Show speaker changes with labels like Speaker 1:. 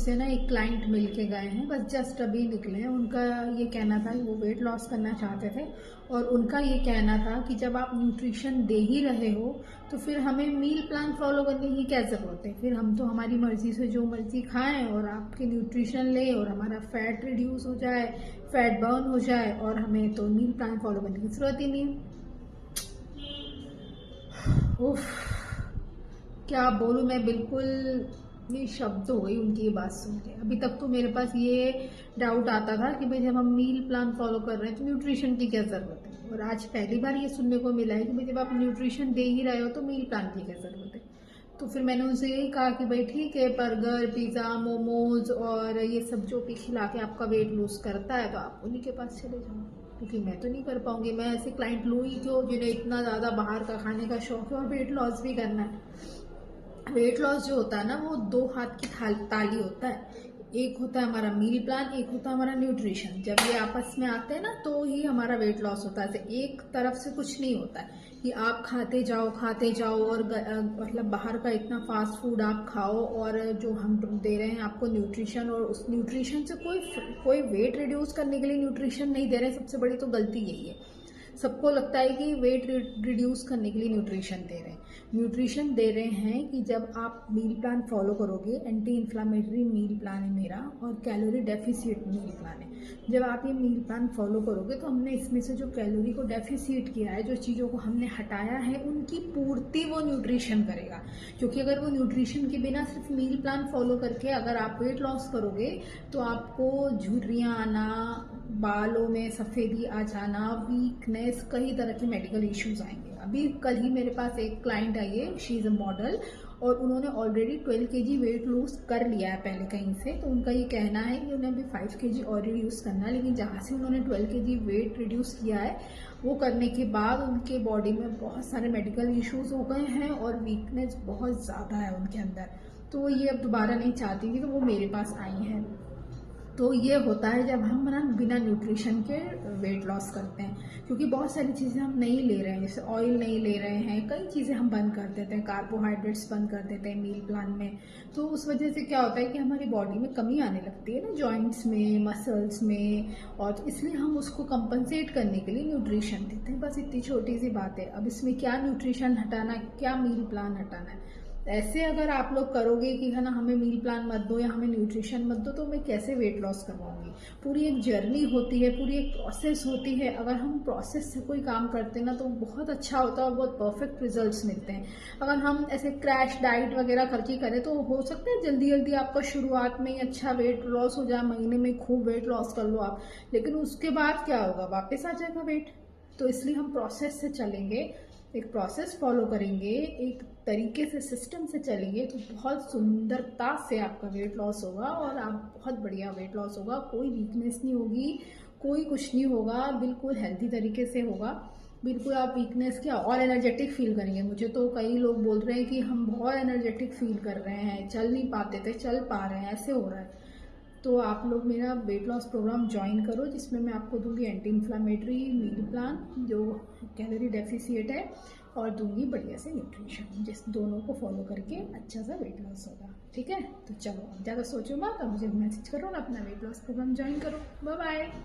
Speaker 1: मुझसे ना एक क्लाइंट मिल के गए हैं, बस जस्ट अभी निकले हैं। उनका ये कहना था कि वो वेट लॉस करना चाहते थे और उनका ये कहना था कि जब आप न्यूट्रिशन दे ही रहे हो तो फिर हमें मील प्लान फॉलो करने की क्या ज़रूरत है। फिर हम तो हमारी मर्ज़ी से जो मर्ज़ी खाएं और आपके न्यूट्रिशन लें और हमारा फैट रिड्यूस हो जाए, फैट बर्न हो जाए और हमें तो मील प्लान फॉलो करने की ज़रूरत ही नहीं है। उफ, क्या बोलूँ मैं, बिल्कुल ये शब्द हो गई उनकी ये बात सुन के। अभी तक तो मेरे पास ये डाउट आता था कि भाई जब हम मील प्लान फॉलो कर रहे हैं तो न्यूट्रिशन की क्या ज़रूरत है, और आज पहली बार ये सुनने को मिला है कि भाई जब आप न्यूट्रिशन दे ही रहे हो तो मील प्लान की क्या ज़रूरत है। तो फिर मैंने उनसे यही कहा कि भाई ठीक है, बर्गर, पिज़्ज़ा, मोमोज और ये सब जो भी खिला के आपका वेट लूज करता है तो आप उन्हीं के पास चले जाओ, क्योंकि मैं तो नहीं कर पाऊंगी। मैं ऐसे क्लाइंट लूँ ही क्यों जिन्हें इतना ज़्यादा बाहर का खाने का शौक है और वेट लॉस भी करना है। वेट लॉस जो होता है ना, वो दो हाथ की ताली होता है। एक होता है हमारा मील प्लान, एक होता है हमारा न्यूट्रिशन। जब ये आपस में आते हैं ना तो ही हमारा वेट लॉस होता है। एक तरफ से कुछ नहीं होता है कि आप खाते जाओ और मतलब बाहर का इतना फास्ट फूड आप खाओ और जो हम दे रहे हैं आपको न्यूट्रिशन, और उस न्यूट्रिशन से कोई वेट रिड्यूस करने के लिए न्यूट्रिशन नहीं दे रहे हैं। सबसे बड़ी तो गलती यही है। सबको लगता है कि वेट रिड्यूस करने के लिए न्यूट्रिशन दे रहे हैं। न्यूट्रिशन दे रहे हैं कि जब आप मील प्लान फॉलो करोगे, एंटी इन्फ्लामेटरी मील प्लान है मेरा और कैलोरी डेफिसिट मील प्लान है। जब आप ये मील प्लान फॉलो करोगे तो हमने इसमें से जो कैलोरी को डेफिसिट किया है, जो चीज़ों को हमने हटाया है, उनकी पूर्ति वो न्यूट्रिशन करेगा। क्योंकि अगर वो न्यूट्रिशन के बिना सिर्फ मील प्लान फॉलो करके अगर आप वेट लॉस करोगे तो आपको झुर्रियाँ आना, बालों में सफ़ेदी आ जाना, वीकनेस, कई तरह के मेडिकल इश्यूज आएंगे। अभी कल ही मेरे पास एक क्लाइंट आई है, शी इज़ अ मॉडल, और उन्होंने ऑलरेडी 12 kg वेट लूज कर लिया है पहले कहीं से। तो उनका ये कहना है कि उन्हें अभी 5 kg और रिड्यूस करना है, लेकिन जहाँ से उन्होंने 12 kg वेट रिड्यूस किया है वो करने के बाद उनके बॉडी में बहुत सारे मेडिकल इश्यूज हो गए हैं और वीकनेस बहुत ज़्यादा है उनके अंदर। तो वो ये अब दोबारा नहीं चाहती थी, तो वो मेरे पास आई हैं। तो ये होता है जब हम ना बिना न्यूट्रिशन के वेट लॉस करते हैं, क्योंकि बहुत सारी चीज़ें हम नहीं ले रहे हैं, जैसे ऑयल नहीं ले रहे हैं, कई चीज़ें हम बंद कर देते हैं, कार्बोहाइड्रेट्स बंद कर देते हैं मील प्लान में। तो उस वजह से क्या होता है कि हमारी बॉडी में कमी आने लगती है ना, जॉइंट्स में, मसल्स में, और तो इसलिए हम उसको कंपनसेट करने के लिए न्यूट्रिशन देते हैं। बस इतनी छोटी सी बात है। अब इसमें क्या न्यूट्रिशन हटाना, क्या मील प्लान हटाना है, ऐसे अगर आप लोग करोगे कि है ना हमें मील प्लान मत दो या हमें न्यूट्रिशन मत दो, तो मैं कैसे वेट लॉस करवाऊंगी। पूरी एक जर्नी होती है, पूरी एक प्रोसेस होती है। अगर हम प्रोसेस से कोई काम करते हैं ना तो बहुत अच्छा होता है और बहुत परफेक्ट रिजल्ट्स मिलते हैं। अगर हम ऐसे क्रैश डाइट वगैरह करके करें तो हो सकता है जल्दी जल्दी आपका शुरुआत में ही अच्छा वेट लॉस हो जाए, महीने में खूब वेट लॉस कर लो आप, लेकिन उसके बाद क्या होगा, वापस आ जाएगा वेट। तो इसलिए हम प्रोसेस से चलेंगे, एक प्रोसेस फॉलो करेंगे, एक तरीके से सिस्टम से चलेंगे तो बहुत सुंदरता से आपका वेट लॉस होगा और आप बहुत बढ़िया वेट लॉस होगा। कोई वीकनेस नहीं होगी, कोई कुछ नहीं होगा, बिल्कुल हेल्दी तरीके से होगा। बिल्कुल आप वीकनेस क्या और एनर्जेटिक फील करेंगे। मुझे तो कई लोग बोल रहे हैं कि हम बहुत एनर्जेटिक फील कर रहे हैं, चल नहीं पाते थे चल पा रहे हैं, ऐसे हो रहा है। तो आप लोग मेरा वेट लॉस प्रोग्राम ज्वाइन करो, जिसमें मैं आपको दूंगी एंटी इन्फ्लामेटरी मील प्लान जो कैलोरी डेफिसिट है, और दूंगी बढ़िया से न्यूट्रिशन, जिस दोनों को फॉलो करके अच्छा सा वेट लॉस होगा। ठीक है, तो चलो ज़्यादा सोचो मत और मुझे मैसेज करो ना, अपना वेट लॉस प्रोग्राम ज्वाइन करो। Bye bye.